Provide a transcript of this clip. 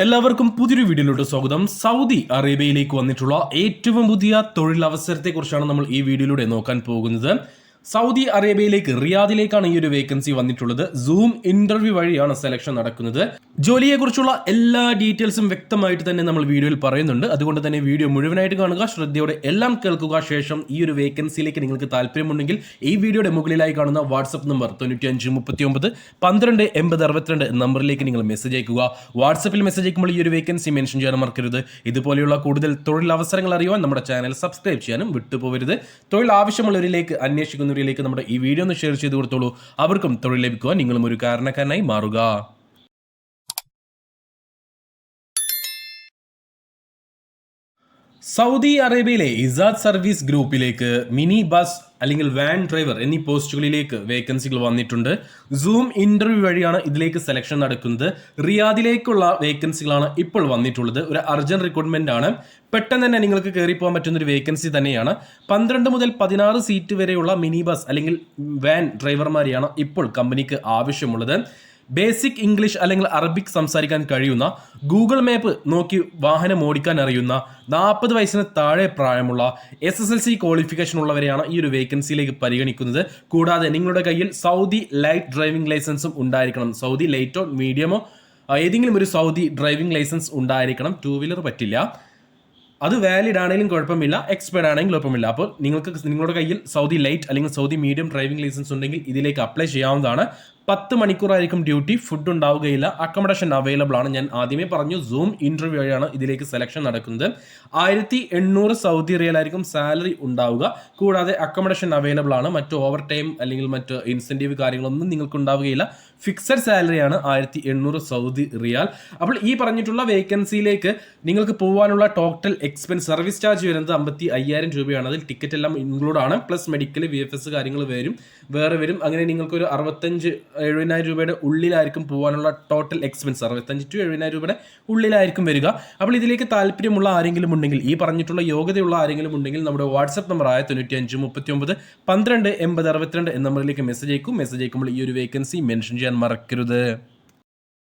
എല്ലാവർക്കും പുതിയൊരു വീഡിയോയിലോട്ട് സ്വാഗതം. സൗദി അറേബ്യയിലേക്ക് വന്നിട്ടുള്ള ഏറ്റവും പുതിയ തൊഴിലവസരത്തെക്കുറിച്ചാണ് നമ്മൾ ഈ വീഡിയോയിലൂടെ നോക്കാൻ പോകുന്നത്. സൗദി അറേബ്യയിലേക്ക് റിയാദിലേക്കാണ് ഈ ഒരു വേക്കൻസി വന്നിട്ടുള്ളത്. സൂം ഇന്റർവ്യൂ വഴിയാണ് സെലക്ഷൻ നടക്കുന്നത്. ജോലിയെക്കുറിച്ചുള്ള എല്ലാ ഡീറ്റെയിൽസും വ്യക്തമായിട്ട് തന്നെ നമ്മൾ വീഡിയോയിൽ പറയുന്നുണ്ട്. അതുകൊണ്ട് തന്നെ വീഡിയോ മുഴുവനായിട്ട് കാണുക, ശ്രദ്ധയോടെ എല്ലാം കേൾക്കുക. ശേഷം ഈ ഒരു വേക്കൻസിയിലേക്ക് നിങ്ങൾക്ക് താല്പര്യമുണ്ടെങ്കിൽ ഈ വീഡിയോയുടെ മുകളിലായി കാണുന്ന വാട്സ്ആപ്പ് നമ്പർ 9539128062 നമ്പറിലേക്ക് നിങ്ങൾ മെസ്സേജ് അയക്കുക. വാട്സ്ആപ്പിൽ മെസ്സേജ് അയക്കുമ്പോൾ ഈ ഒരു വേക്കൻസി മെൻഷൻ ചെയ്യാൻ മറക്കരുത്. ഇതുപോലെയുള്ള കൂടുതൽ തൊഴിലവസരങ്ങൾ അറിയുവാൻ നമ്മുടെ ചാനൽ സബ്സ്ക്രൈബ് ചെയ്യാനും വിട്ടുപോകരുത്. തൊഴിൽ ആവശ്യമുള്ളവരിലേക്ക് അന്വേഷിക്കുന്ന നമ്മുടെ ഈ വീഡിയോ ഒന്ന് ഷെയർ ചെയ്ത് കൊടുത്തോളൂ. അവർക്കും തൊഴിൽ ലഭിക്കുവാൻ നിങ്ങളും ഒരു കാരണക്കാരനായി മാറുക. സൗദി അറേബ്യയിലെ ഇസാദ് സർവീസ് ഗ്രൂപ്പിലേക്ക് മിനി ബസ് അല്ലെങ്കിൽ വാൻ ഡ്രൈവർ എന്നീ പോസ്റ്റുകളിലേക്ക് വേക്കൻസികൾ വന്നിട്ടുണ്ട്. സൂം ഇന്റർവ്യൂ വഴിയാണ് ഇതിലേക്ക് സെലക്ഷൻ നടക്കുന്നത്. റിയാദിലേക്കുള്ള വേക്കൻസികളാണ് ഇപ്പോൾ വന്നിട്ടുള്ളത്. ഒരു അർജന്റ് റിക്രൂട്ട്മെന്റ് ആണ്. പെട്ടെന്ന് തന്നെ നിങ്ങൾക്ക് കയറി പോകാൻ പറ്റുന്ന ഒരു വേക്കൻസി തന്നെയാണ്. 12 മുതൽ 16 സീറ്റ് വരെയുള്ള മിനി ബസ് അല്ലെങ്കിൽ വാൻ ഡ്രൈവർമാരെയാണ് ഇപ്പോൾ കമ്പനിക്ക് ആവശ്യമുള്ളത്. ബേസിക് ഇംഗ്ലീഷ് അല്ലെങ്കിൽ അറബിക് സംസാരിക്കാൻ കഴിയുന്ന, ഗൂഗിൾ മാപ്പ് നോക്കി വാഹനം ഓടിക്കാൻ അറിയുന്ന, 40 വയസ്സിന് താഴെ പ്രായമുള്ള, SSLC ക്വാളിഫിക്കേഷൻ ഉള്ളവരെയാണ് ഈ ഒരു വേക്കൻസിയിലേക്ക് പരിഗണിക്കുന്നത്. കൂടാതെ നിങ്ങളുടെ കയ്യിൽ സൗദി ലൈറ്റ് ഡ്രൈവിംഗ് ലൈസൻസും ഉണ്ടായിരിക്കണം. സൗദി ലൈറ്റോ മീഡിയമോ ഏതെങ്കിലും ഒരു സൗദി ഡ്രൈവിംഗ് ലൈസൻസ് ഉണ്ടായിരിക്കണം. 2 വീലർ പറ്റില്ല. അത് വാലിഡ് ആണെങ്കിലും കുഴപ്പമില്ല, എക്സ്പയർഡ് ആണെങ്കിലും കുഴപ്പമില്ല. അപ്പോൾ നിങ്ങളുടെ കയ്യിൽ സൗദി ലൈറ്റ് അല്ലെങ്കിൽ സൗദി മീഡിയം ഡ്രൈവിംഗ് ലൈസൻസ് ഉണ്ടെങ്കിൽ ഇതിലേക്ക് അപ്ലൈ ചെയ്യാവുന്നതാണ്. 10 മണിക്കൂറായിരിക്കും ഡ്യൂട്ടി. ഫുഡ് ഉണ്ടാവുകയില്ല. അക്കോമഡേഷൻ അവൈലബിൾ ആണ്. ഞാൻ ആദ്യമേ പറഞ്ഞു, സൂം ഇന്റർവ്യൂ വഴിയാണ് ഇതിലേക്ക് സെലക്ഷൻ നടക്കുന്നത്. 1800 സൗദി റിയൽ ആയിരിക്കും സാലറി ഉണ്ടാവുക. കൂടാതെ അക്കോമഡേഷൻ അവൈലബിൾ ആണ്. മറ്റ് ഓവർ ടൈം അല്ലെങ്കിൽ മറ്റ് ഇൻസെന്റീവ് കാര്യങ്ങളൊന്നും നിങ്ങൾക്ക് ഉണ്ടാവുകയില്ല. ഫിക്സഡ് സാലറിയാണ് 1800 സൗദി റിയാൽ. അപ്പോൾ ഈ പറഞ്ഞിട്ടുള്ള വേക്കൻസിയിലേക്ക് നിങ്ങൾക്ക് പോകാനുള്ള ടോട്ടൽ എക്സ്പെൻസ് സർവീസ് ചാർജ് വരുന്നത് 55,000 രൂപയാണ്. അതിൽ ടിക്കറ്റ് എല്ലാം ഇൻക്ലൂഡ് ആണ്. പ്ലസ് മെഡിക്കൽ, VFS കാര്യങ്ങൾ വേറെ വരും. അങ്ങനെ നിങ്ങൾക്കൊരു 65,000-70,000 രൂപയുടെ ഉള്ളിലായിരിക്കും പോകാനുള്ള ടോട്ടൽ എക്സ്പെൻസ്. 65,000-70,000 രൂപയുടെ ഉള്ളിലായിരിക്കും വരിക. അപ്പോൾ ഇതിലേക്ക് താല്പര്യമുള്ള ആരെങ്കിലും ഉണ്ടെങ്കിൽ, ഈ പറഞ്ഞിട്ടുള്ള യോഗ്യതയുള്ള ആരെങ്കിലും ഉണ്ടെങ്കിൽ നമ്മുടെ വാട്സ്ആപ്പ് നമ്പറായ 9539128062 എന്ന നമ്പറിലേക്ക് മെസ്സേജ് അയക്കും. മെസ്സേജ് അയക്കുമ്പോൾ ഈ ഒരു വേക്കൻസി മെൻഷൻ ചെയ്യാൻ മറക്കരുത്.